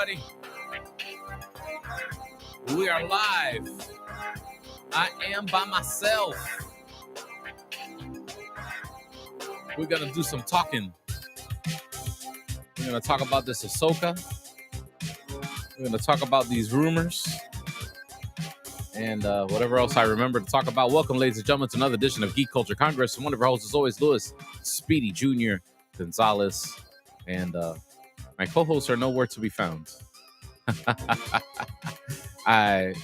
everybody. We are live. I am by myself. We're going to do some talking. We're going to talk about this Ahsoka. We're going to talk about these rumors. And whatever else I remember to talk about. Welcome, ladies and gentlemen, to another edition of Geek Culture Congress. And one of our hosts is always Louis Speedy Jr. Gonzalez. And my co-hosts are nowhere to be found. I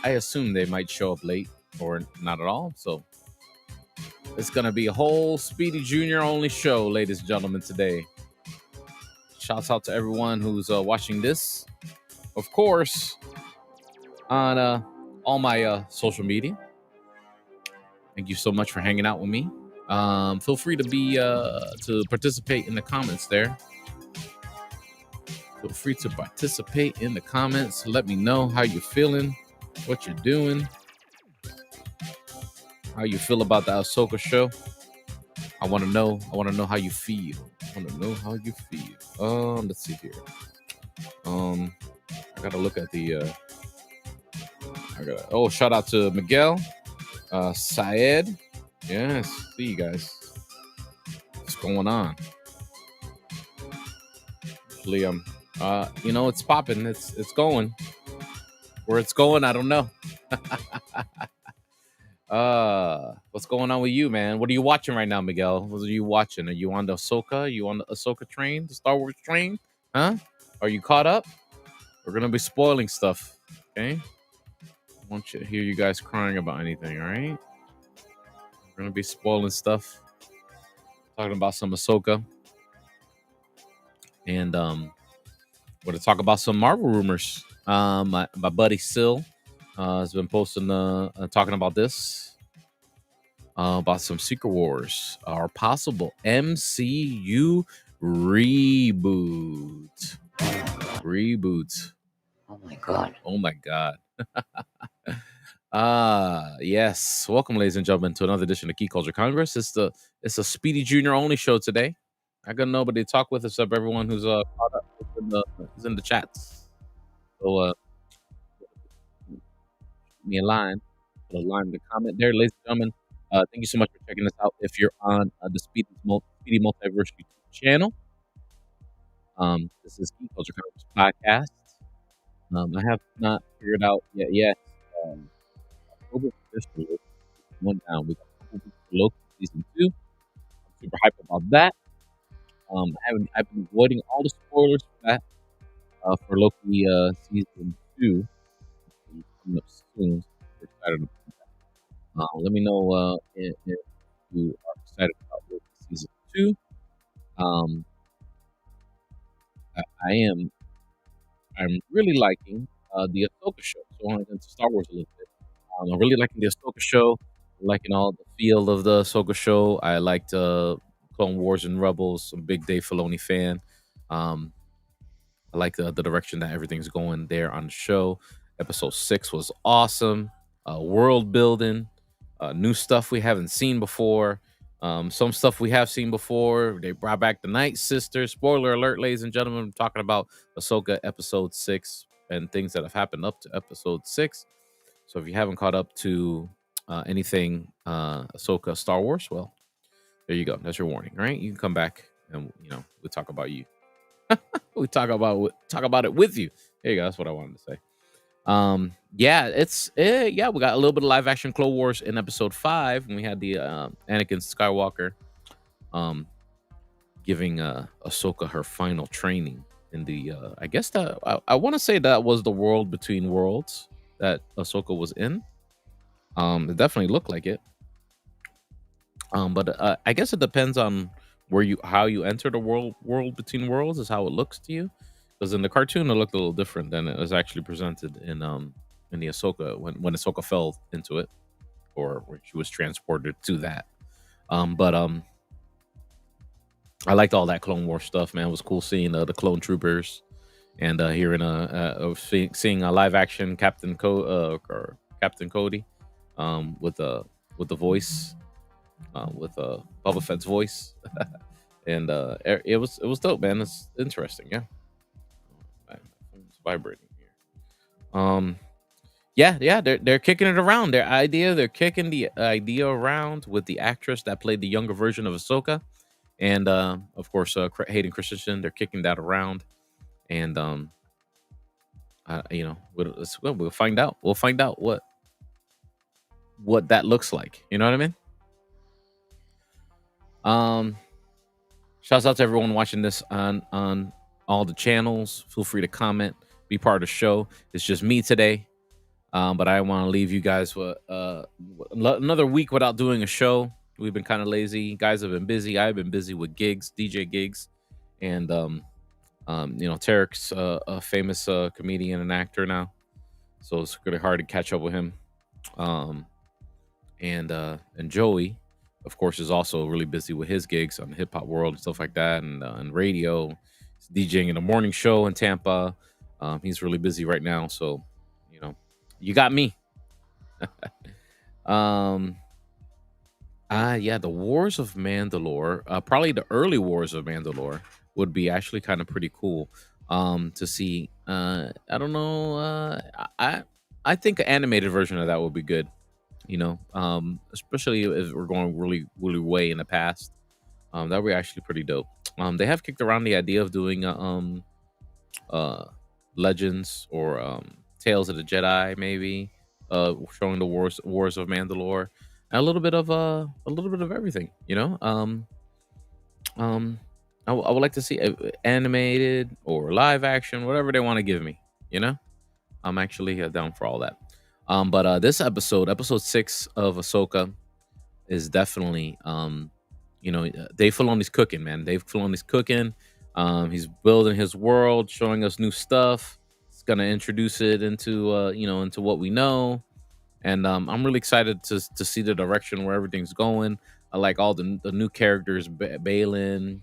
assume they might show up late or not at all. So it's going to be a whole Speedy Jr. only show, ladies and gentlemen, today. Shouts out to everyone who's watching this. Of course, on all my social media. Thank you so much for hanging out with me. Feel free to participate in the comments there. Feel free to participate in the comments. Let me know how you're feeling, what you're doing, how you feel about the Ahsoka show. I want to know how you feel. Let's see here. I gotta look at the. Shout out to Miguel, Syed. Yes, see you guys. What's going on? Liam. It's popping. It's going. Where it's going, I don't know. What's going on with you, man? What are you watching right now, Miguel? What are you watching? Are you on the Ahsoka? Are you on the Ahsoka train, the Star Wars train? Huh? Are you caught up? We're gonna be spoiling stuff, okay? I want you to hear you guys crying about anything, all right? We're gonna be spoiling stuff, talking about some Ahsoka, and we're gonna talk about some Marvel rumors. My buddy Sil has been posting, talking about this, about some Secret Wars, our possible MCU reboot. Oh my god. Yes. Welcome, ladies and gentlemen, to another edition of Geek Culture Congress. It's a Speedy Jr. only show today. I got nobody to talk with except everyone who's caught up who's in the chats. So me a line in the comment there, ladies and gentlemen. Thank you so much for checking us out. If you're on the Speedy Multiverse YouTube channel, this is Geek Culture Congress Podcast. I have not figured out yet. October 1st went down. We got Loki season 2. I'm super hyped about that. I've been avoiding all the spoilers for that for Loki season 2. Coming up soon. We're excited about that. Let me know if you are excited about Loki season 2. I'm really liking the Ahsoka show. So I want to get into Star Wars a little bit. I'm really liking the Ahsoka show. I'm liking all the feel of the Ahsoka show. I liked Clone Wars and Rebels. I'm a big Dave Filoni fan. I like the direction that everything's going there on the show. Episode 6 was awesome. World building, new stuff we haven't seen before. Some stuff we have seen before. They brought back the Night Sisters. Spoiler alert, ladies and gentlemen. I'm talking about Ahsoka episode 6 and things that have happened up to episode 6. So if you haven't caught up to anything Ahsoka Star Wars, well, there you go. That's your warning, right? You can come back and we'll talk about you. We talk about it with you. There you go. That's what I wanted to say. We got a little bit of live action Clone Wars in episode 5, and we had the Anakin Skywalker giving Ahsoka her final training in the I guess that I want to say that was the world between worlds that Ahsoka was in. It definitely looked like it. But I guess it depends on how you enter the world between worlds is how it looks to you. Because in the cartoon it looked a little different than it was actually presented in the Ahsoka when Ahsoka fell into it, or when she was transported to that. I liked all that Clone War stuff, man. It was cool seeing the clone troopers and hearing seeing a live action Captain Cody with the voice with Boba Fett's voice. And it was dope, man. It's interesting, yeah. It's vibrating here. Yeah, they're kicking it around. They're kicking the idea around with the actress that played the younger version of Ahsoka, and of course, Hayden Christensen. They're kicking that around, and we'll find out. We'll find out what that looks like. You know what I mean? Um, Shouts out to everyone watching this on all the channels. Feel free to comment, be part of the show. It's just me today. But I want to leave you guys with another week without doing a show. We've been kind of lazy. You guys have been busy. I've been busy with gigs, DJ gigs, and Tarek's a famous comedian and actor now, so it's really hard to catch up with him. And Joey, of course, is also really busy with his gigs on the hip hop world and stuff like that, and radio. He's DJing in a morning show in Tampa. He's really busy right now, so you got me. um yeah, the Wars of Mandalore, probably the early Wars of Mandalore would be actually kind of pretty cool to see. I don't know, I think an animated version of that would be good, especially if we're going really really way in the past. That would be actually pretty dope. They have kicked around the idea of doing uh Legends or Tales of the Jedi, maybe showing the Wars of Mandalore, and a little bit of everything. I would like to see animated or live action, whatever they want to give me. You know, I'm actually down for all that. But this episode 6 of Ahsoka, is definitely Dave Filoni's cooking, man. Dave Filoni's cooking. He's building his world, showing us new stuff. He's gonna introduce it into into what we know, and I'm really excited to see the direction where everything's going. I like all the new characters, Balin,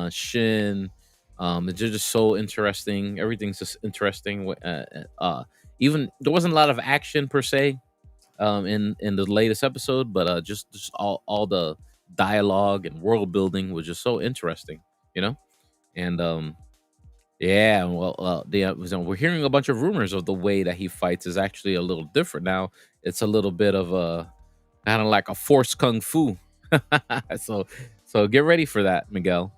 Shin. It's just so interesting. Everything's just interesting. Even there wasn't a lot of action per se in the latest episode, but just all the dialogue and world building was just so interesting, you know. And yeah, well, we're hearing a bunch of rumors of the way that he fights is actually a little different now. It's a little bit of a kind of like a forced kung fu. so so get ready for that, Miguel.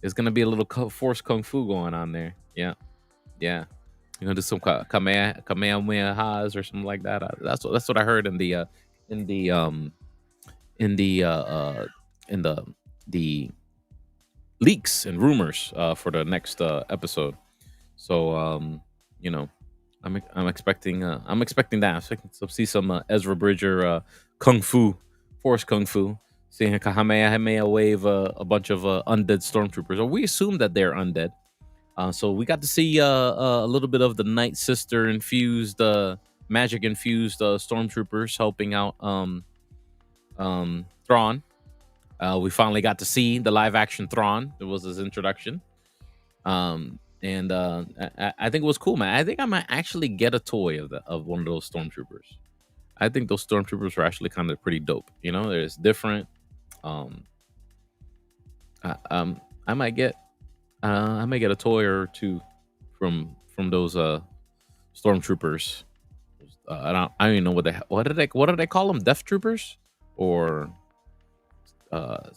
There's gonna be a little forced kung fu going on there. Yeah, yeah. You're gonna do some kamehamehas or something like that. That's what I heard in in the um in the in the leaks and rumors for the next episode. So you know, I'm expecting that. I'm expecting to see some Ezra Bridger kung fu, force kung fu. Seeing Kamehameha wave a bunch of undead stormtroopers, or we assume that they're undead. So we got to see a little bit of the Night Sister infused, magic infused stormtroopers helping out Thrawn. We finally got to see the live action Thrawn. It was his introduction. And I think it was cool, man. I think I might actually get a toy of one of those stormtroopers. I think those stormtroopers were actually kind of pretty dope. There's different. Um, I might get a toy or two from those stormtroopers. I don't even know what did they call them? Death troopers or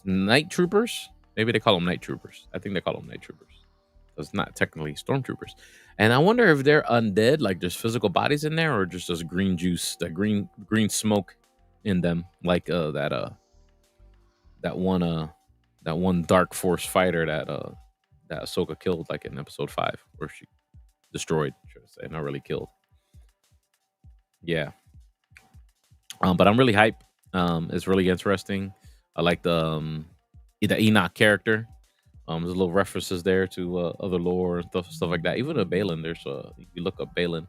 night troopers? Maybe they call them night troopers. I think they call them night troopers. It's not technically stormtroopers. And I wonder if they're undead, like there's physical bodies in there, or just green juice, that green smoke in them, like that one dark force fighter that Ahsoka killed, like in episode 5, where she destroyed, should I say, not really killed. Yeah. But I'm really hyped. It's really interesting. I like the Enoch character. There's little references there to other lore and stuff like that. Even a Balin, if you look up Balin,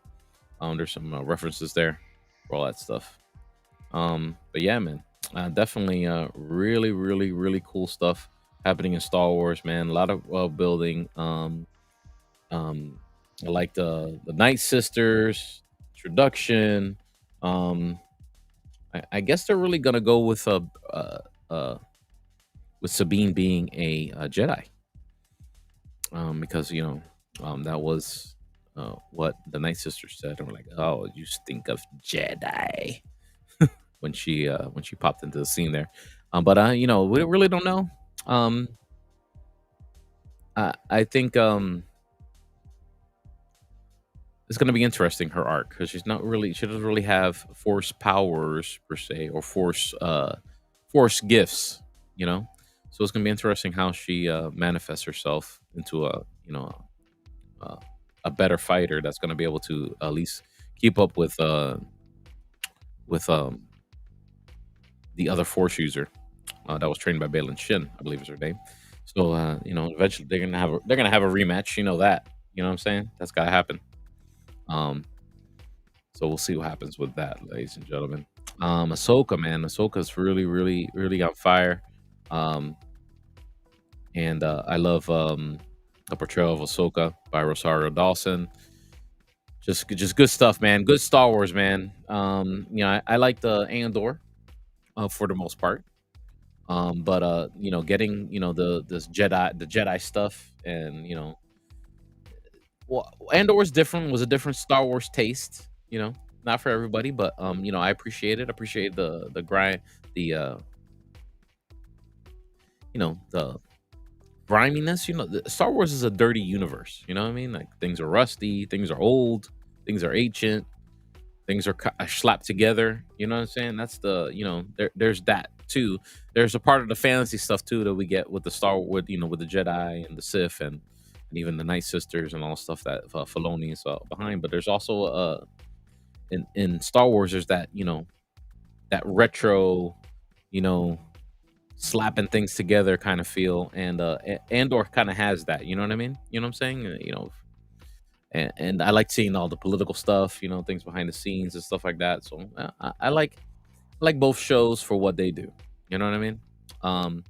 there's some references there for all that stuff. But yeah, man, definitely really, really, really cool stuff happening in Star Wars, man. A lot of building. I like the Night Sisters introduction. I guess they're really gonna go with Sabine being a Jedi, because that was what the Night Sister said, and we're like, "Oh, you stink of Jedi," when she popped into the scene there. But we really don't know. Um, I think it's going to be interesting, her arc, because she doesn't really have force powers per se, or force gifts, you know. So it's going to be interesting how she manifests herself into a, a better fighter that's going to be able to at least keep up with the other force user that was trained by Balin Shin, I believe is her name. So eventually they're gonna have a rematch. You know that. You know what I'm saying? That's gotta happen. Um, so we'll see what happens with that, ladies and gentlemen. Ahsoka, man, Ahsoka's really, really, really on fire. Um, and I love the portrayal of Ahsoka by Rosario Dawson. Just good stuff, man. Good Star Wars, man. I like the Andor for the most part. But getting the Jedi stuff, and well, Andor was a different Star Wars taste. Not for everybody, but I appreciate the grind, the the griminess. Star Wars is a dirty universe. You know what I mean? Like, things are rusty, things are old, things are ancient, things are slapped together. You know what I'm saying? That's there's that too. There's a part of the fantasy stuff too that we get with the with the Jedi and the Sith, and even the Night Sisters and all the stuff that Filoni is behind. But there's also in Star Wars, there's that retro, you know, slapping things together kind of feel, and Andor kind of has that. You know what I mean? You know what I'm saying? And I like seeing all the political stuff, things behind the scenes and stuff like that. So I like both shows for what they do. You know what I mean? Um,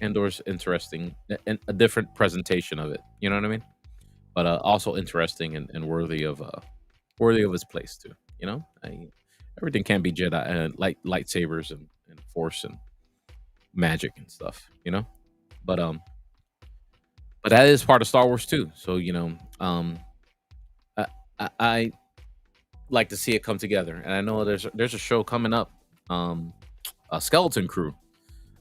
Andor's interesting, and a different presentation of it. You know what I mean? But also interesting, and worthy of its place too. Everything can't be Jedi and lightsabers and Force and magic and stuff. But that is part of Star Wars too. So I, I like to see it come together, and I know there's a show coming up, a Skeleton Crew.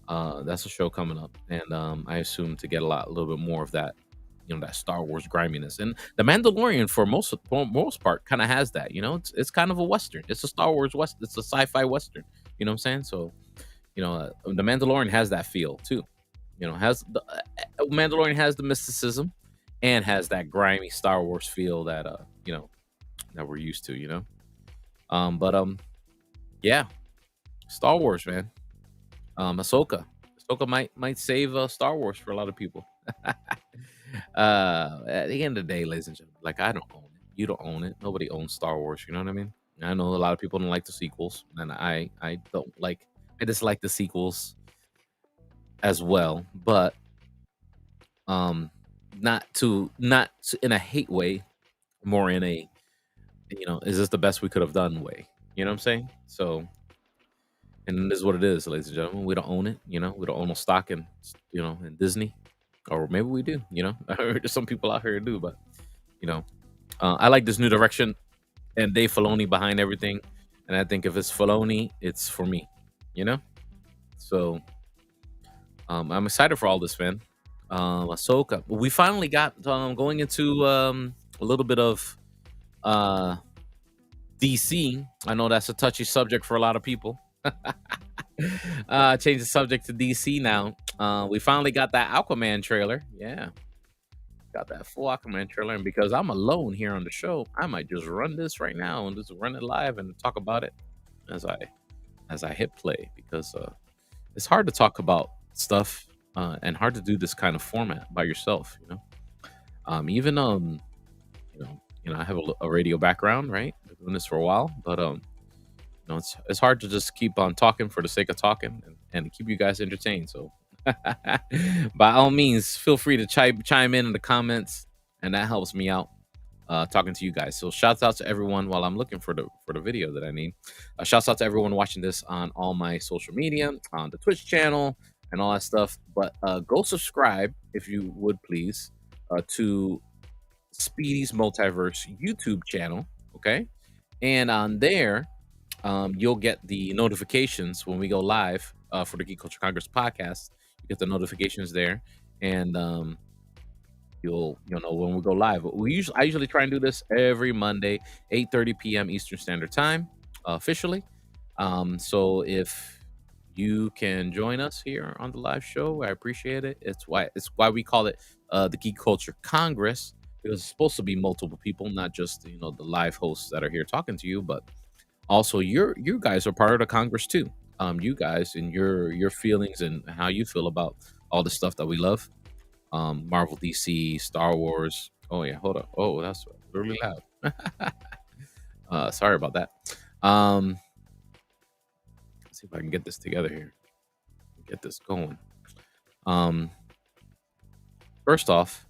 That's a show coming up, and I assume to get a little bit more of that, that Star Wars griminess. And the Mandalorian, for most part, kind of has that. It's kind of a western. It's a Star Wars west. It's a sci-fi western. You know what I'm saying? So the Mandalorian has that feel too. Has the Mandalorian has the mysticism, and has that grimy Star Wars feel that that we're used to. But yeah, Star Wars, man. Ahsoka might save Star Wars for a lot of people. At the end of the day, ladies and gentlemen, like, I don't own it. You don't own it. Nobody owns Star Wars. You know what I mean? I know a lot of people don't like the sequels, and I don't like. I dislike the sequels as well, but not in a hate way, more in a is this the best we could have done way. You know what I'm saying? So, and this is what it is, ladies and gentlemen. We don't own it. We don't own no stock in Disney, or maybe we do. I heard there's some people out here who do, but you know, I like this new direction, and Dave Filoni behind everything. And I think if it's Filoni, it's for me. You know, so I'm excited for all this, man. Ahsoka. We finally got going into a little bit of DC. I know that's a touchy subject for a lot of people. Change the subject to DC now. We finally got that Aquaman trailer. Yeah, got that full Aquaman trailer. And because I'm alone here on the show, I might just run this right now and just run it live and talk about it as I hit play, because it's hard to talk about stuff and hard to do this kind of format by yourself. Even I have a radio background, right? I've been doing this for a while, but it's hard to just keep on talking for the sake of talking, and keep you guys entertained. So by all means, feel free to chime in the comments, and that helps me out talking to you guys. So shouts out to everyone while I'm looking for the video that I need. Shouts out to everyone watching this on all my social media, on the Twitch channel and all that stuff. But go subscribe, if you would please, to Speedy's Multiverse YouTube channel. Okay. And on there, you'll get the notifications when we go live for the Geek Culture Congress podcast. You get the notifications there, and you'll know when we go live. I usually try and do this every Monday, 8:30 p.m. Eastern Standard Time, officially. So if you can join us here on the live show, I appreciate it. It's why we call it the Geek Culture Congress, because it's supposed to be multiple people, not just the live hosts that are here talking to you, but also you guys are part of the Congress too. You guys and your feelings and how you feel about all the stuff that we love. Marvel, DC, Star Wars. Oh yeah, hold up. Oh, that's really loud. Sorry about that. Let's see if I can get this together here. Get this going. First off,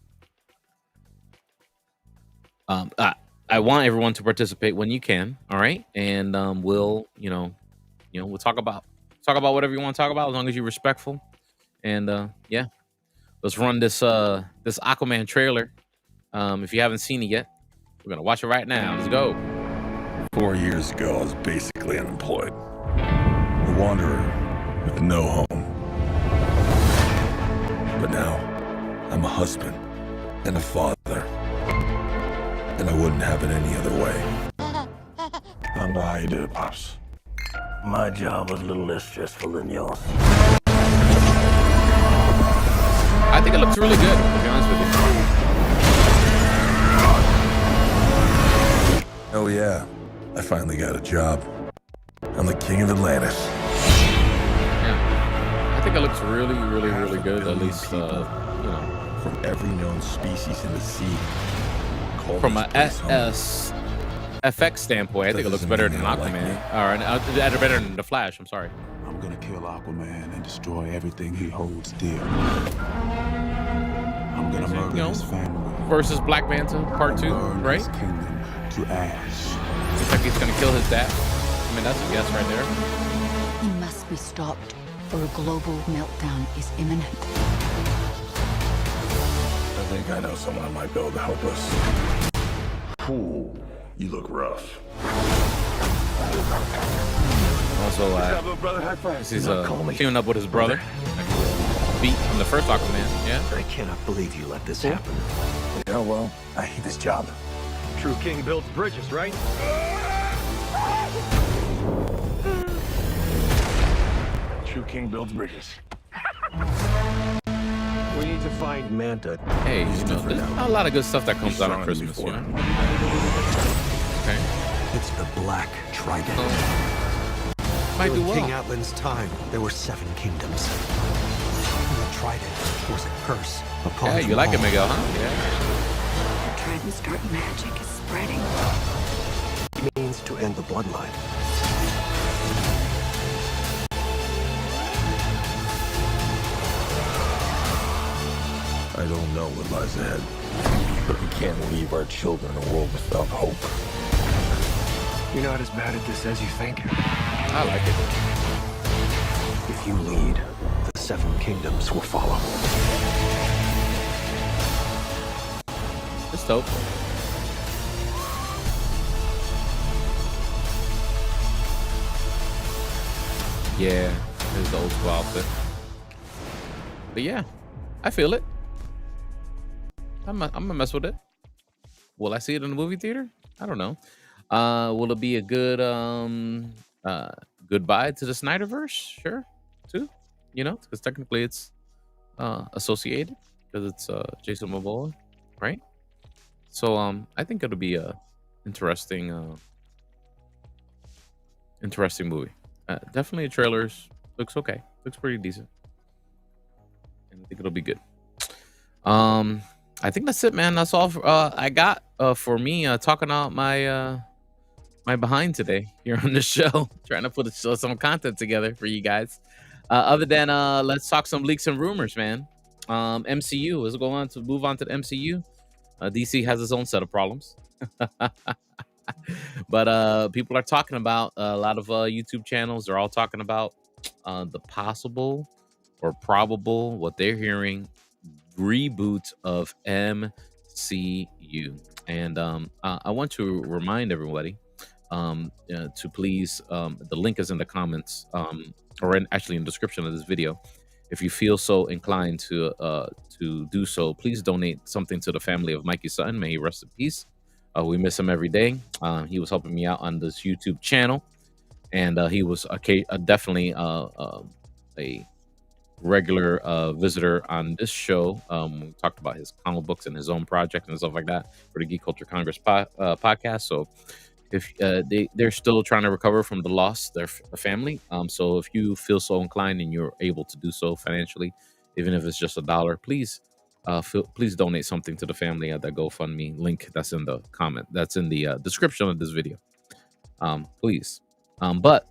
I want everyone to participate when you can. All right, and we'll we'll talk about whatever you want to talk about as long as you're respectful. And yeah, let's run this Aquaman trailer. If you haven't seen it yet, we're gonna watch it right now. Let's go. 4 years ago, I was basically unemployed. A wanderer with no home. But now, I'm a husband and a father. And I wouldn't have it any other way. I don't know how you did it, Pops. My job was a little less stressful than yours. I think it looks really good, to be honest with you. Oh yeah, I finally got a job. I'm the king of Atlantis. Yeah, I think it looks really, really, really good. At least, From every known species in the sea. from a FX standpoint, I think it looks better than Aquaman. Or better than The Flash. I'm sorry. I'm gonna kill Aquaman and destroy everything he holds dear. I'm gonna murder his family. Versus Black Manta Part 2, Burn right? his kingdom to ash. Looks like he's gonna kill his dad. I mean, that's a guess right there. He must be stopped, or a global meltdown is imminent. I think I know someone that might be able to help us. Ooh, you look rough. Also, he's teaming up with his brother. Beat from the first Aquaman, yeah. I cannot believe you let this happen. Yeah, well, I hate this job. True king builds bridges, right? True king builds bridges. We need to find Manta. Hey, there's a lot of good stuff that comes out on Christmas, you know? Okay. It's the Black Trident. Might do During King well. Atlan's time, there were 7 kingdoms. And the Trident was a curse upon Yeah, you them like it, all. Miguel, huh? Yeah. The Trident's dark magic is spreading. It means to end the bloodline. I don't know what lies ahead, but we can't leave our children a world without hope. You're not as bad at this as you think. I like it. If you lead, the 7 kingdoms will follow. It's dope. Yeah, it's the old school outfit. But yeah, I feel it. I'm gonna mess with it. Will I see it in the movie theater? I don't know. Will it be a good goodbye to the Snyderverse? Sure, too. Because technically it's associated because it's Jason Momoa, right? So I think it'll be a interesting movie. Definitely the trailers looks okay. Looks pretty decent, and I think it'll be good. I think that's it, man. That's all I got for me talking out my my behind today here on the show, trying to put some content together for you guys. Other than let's talk some leaks and rumors, man. MCU. Let's go on to move on to the MCU. DC has its own set of problems. But people are talking about a lot of YouTube channels. They're all talking about the possible or probable, what they're hearing, reboot of MCU. see you. And I want to remind everybody to please, the link is in the comments, actually in the description of this video. If you feel so inclined to do so, please donate something to the family of Mikey Sutton. May he rest in peace. We miss him every day. He was helping me out on this YouTube channel, and he was definitely a regular visitor on this show. We talked about his comic books and his own project and stuff like that for the Geek Culture Congress podcast. So if they're still trying to recover from the loss, their family. So if you feel so inclined and you're able to do so financially, even if it's just $1, please please donate something to the family at that GoFundMe link that's in the comment, that's in the description of this video. Please. But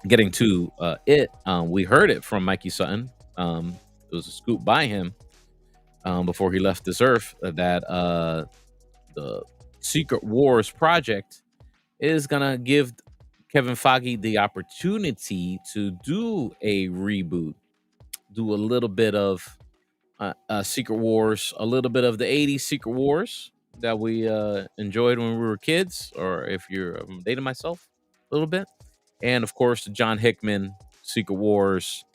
getting to it, we heard it from Mikey Sutton. It was a scoop by him before he left this earth that the Secret Wars project is gonna give Kevin Feige the opportunity to do a reboot, do a little bit of Secret Wars, a little bit of the 80s Secret Wars that we enjoyed when we were kids, or if you're dating myself a little bit. And of course, the John Hickman Secret Wars,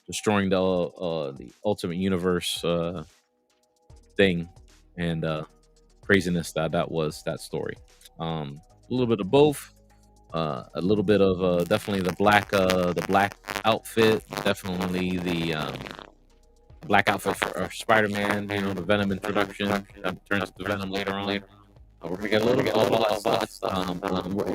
destroying the Ultimate Universe thing, and craziness that was that story. A little bit of both. A little bit of definitely the black outfit, definitely the black outfit for Spider-Man. You know, the Venom introduction that turns to Venom later on. We're gonna get a little bit of all that stuff.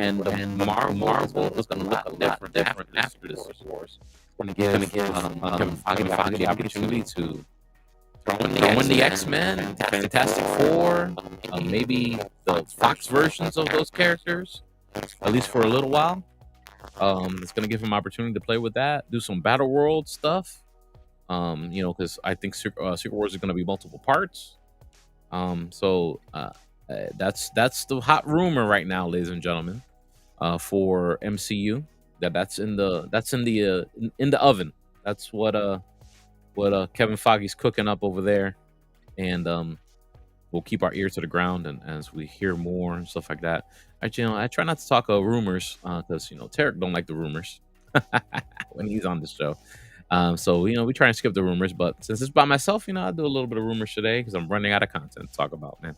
And Marvel is gonna look a lot different after this Wars. It's gonna give Kevin Feige the opportunity to throw in the X-Men, Fantastic Four, maybe the Fox versions of those characters, at least for a little while. It's gonna give him opportunity to play with that, do some Battle World stuff. You know, because I think Secret Wars is gonna be multiple parts. So that's the hot rumor right now, ladies and gentlemen, for MCU. That's in the oven. That's what Kevin Feige's cooking up over there, and we'll keep our ear to the ground, and as we hear more and stuff like that. I try not to talk rumors because Tarek don't like the rumors when he's on the show. So we try and skip the rumors, but since it's by myself, I'll do a little bit of rumors today because I'm running out of content to talk about, man.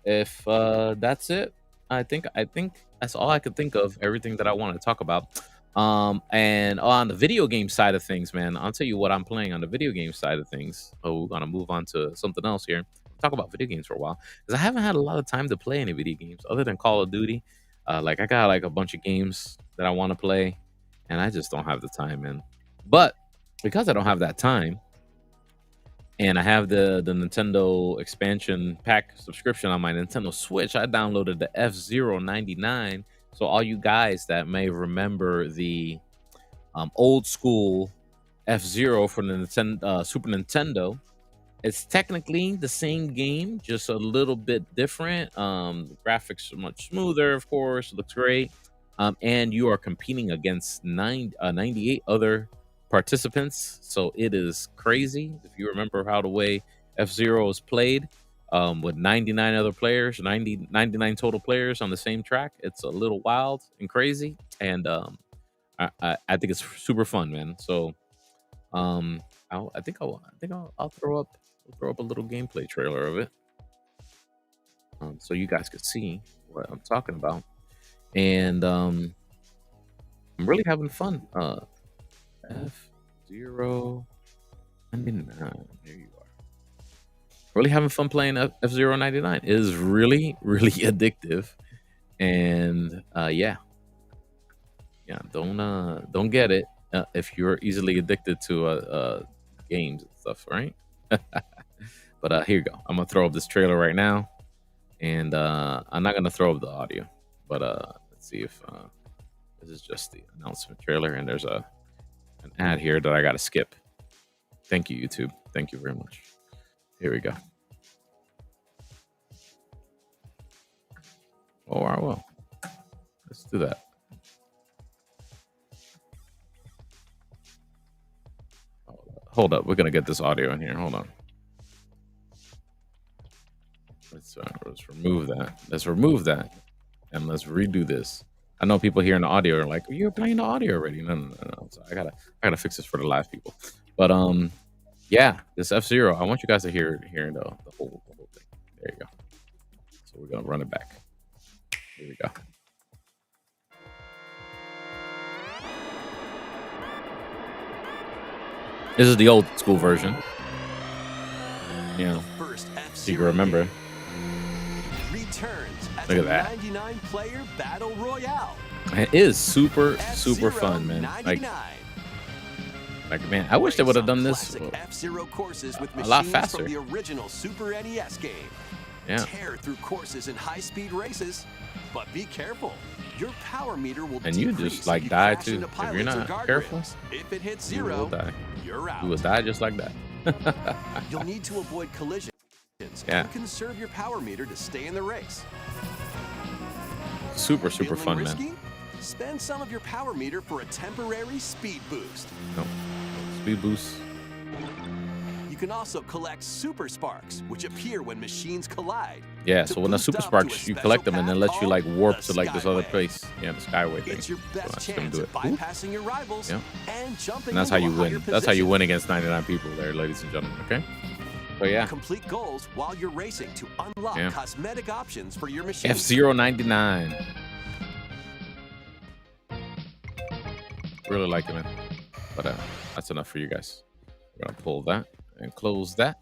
If that's it, I think that's all I could think of, everything that I want to talk about. And on the video game side of things, man, I'll tell you what I'm playing on the video game side of things. We're gonna move on to something else here. Talk about video games for a while because I haven't had a lot of time to play any video games other than Call of Duty. I got a bunch of games that I want to play, and I just don't have the time, man. But because I don't have that time, and I have the Nintendo expansion pack subscription on my Nintendo Switch, I downloaded the F-Zero 99. So all you guys that may remember the old school F-Zero from the Super Nintendo, it's technically the same game, just a little bit different. The graphics are much smoother, of course, looks great. And you are competing against 98 other participants, so it is crazy. If you remember how the way F-Zero is played, with 99 other players, 99 total players on the same track, it's a little wild and crazy, and I think it's super fun, man. So I think I'll throw up a little gameplay trailer of it, so you guys could see what I'm talking about. And I'm really having fun. F-Zero 99. There you are. Really having fun playing F-Zero 99. It is really, really addictive. And yeah, don't get it if you're easily addicted to games and stuff, right? But here you go. I'm gonna throw up this trailer right now, and I'm not gonna throw up the audio, but let's see if this is just the announcement trailer, and there's an ad here that I gotta skip. Thank you, YouTube. Thank you very much. Here we go. Oh, I will. Let's do that. Hold up. We're gonna get this audio in here. Hold on. let's remove that. Let's remove that. And let's redo this. I know people here in the audio are like, you're playing the audio already. No. So I gotta fix this for the live people. But yeah, this F-Zero, I want you guys to hear the whole thing. There you go. So we're gonna run it back. Here we go. This is the old school version. Yeah. So you can remember. Returns as Look at that. 99 player battle royale. It is super fun, man. Like man, I wish they would have done this F-Zero courses with a lot machines faster. from the original Super NES game. Yeah. Tear through courses in high-speed races, but be careful. Your power meter will And you decrease just like if die crash too. into If pilots you're or not careful, guardrails. If it hits you will zero, die. you're out. You will die just like that. You'll need to avoid collisions Yeah. and conserve your power meter to stay in the race. Super Feeling fun, risky? man. Spend some of your power meter for a temporary speed boost. No. Speed boost. You can also collect super sparks, which appear when machines collide. Yeah, to so when the boost super up to sparks, a you special collect them and then path let you like called warp the to like this other Skyway. place. Yeah, the Skyway thing. It's your So best that's gonna chance do of it. Ooh. bypassing your rivals Yeah. and jumping And that's how into you a higher win. That's how you position. win against 99 people there, ladies and gentlemen. Okay? So yeah. Complete goals while you're racing to unlock Yeah. cosmetic options for your machine. F-Zero 99. Really like it, man. But that's enough for you guys. We're gonna pull that and close that.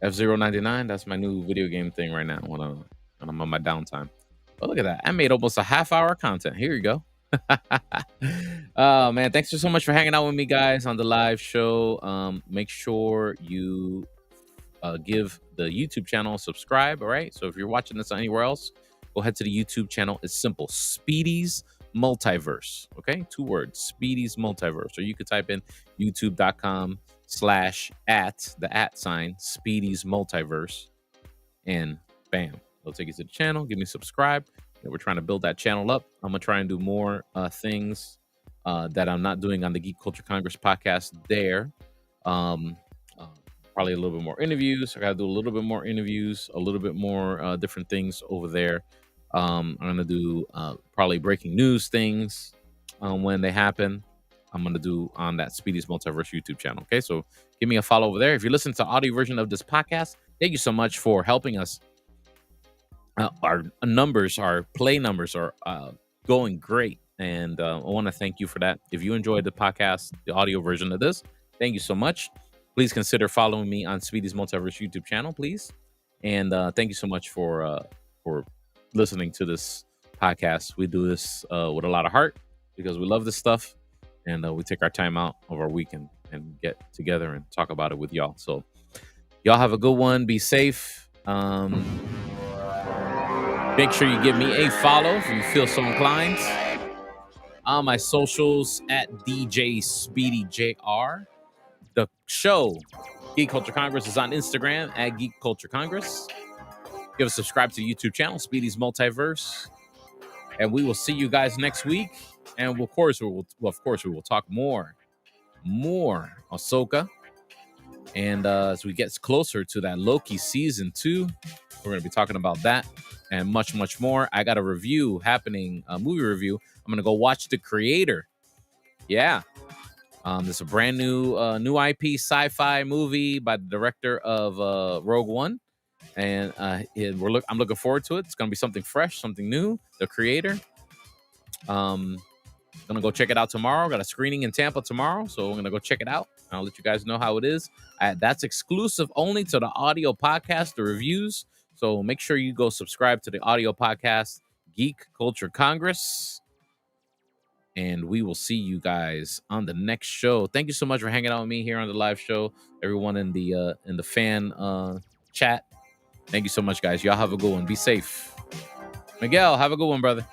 F-Zero 99, that's my new video game thing right now when I'm on my downtime. Oh, look at that. I made almost a half-hour content. Here you go. Oh man, thanks so much for hanging out with me, guys, on the live show. Make sure you give the YouTube channel a subscribe. All right, so if you're watching this anywhere else, go ahead to the YouTube channel. It's simple: Speedy's Multiverse. Okay, 2 words: Speedy's Multiverse. Or you could type in youtube.com/@ Speedy's Multiverse, and bam, it'll take you to the channel. Give me a subscribe. We're trying to build that channel up. I'm gonna try and do more things that I'm not doing on the Geek Culture Congress podcast there. Probably a little bit more interviews. I gotta do a little bit more interviews, a little bit more different things over there. I'm gonna do probably breaking news things when they happen. I'm gonna do on that Speedy's Multiverse YouTube channel. Okay, so give me a follow over there. If you're listening to the audio version of this podcast, thank you so much for helping us. Our numbers, our play numbers are going great, and I want to thank you for that. If you enjoyed the podcast, the audio version of this, thank you so much. Please consider following me on Speedy's Multiverse YouTube channel, please. And thank you so much for listening to this podcast. We do this with a lot of heart because we love this stuff, and we take our time out of our weekend and get together and talk about it with y'all. So y'all have a good one. Be safe. Make sure you give me a follow if you feel so inclined. On my socials at DJ Speedy JR. The show, Geek Culture Congress, is on Instagram at Geek Culture Congress. Give a subscribe to the YouTube channel, Speedy's Multiverse. And we will see you guys next week. And of course, we will talk more Ahsoka. And as we get closer to that Loki season 2, we're going to be talking about that and much, much more. I got a review happening, a movie review. I'm going to go watch The Creator. Yeah. There's a brand new IP sci-fi movie by the director of Rogue One. And I'm looking forward to it. It's going to be something fresh, something new. The Creator. Gonna go check it out tomorrow. Got a screening in Tampa tomorrow, so we're gonna go check it out. I'll let you guys know how it is. That's exclusive only to the audio podcast, the reviews. So make sure you go subscribe to the audio podcast, Geek Culture Congress, and we will see you guys on the next show. Thank you so much for hanging out with me here on the live show. Everyone in the fan chat. Thank you so much, guys. Y'all have a good one. Be safe. Miguel, have a good one, brother.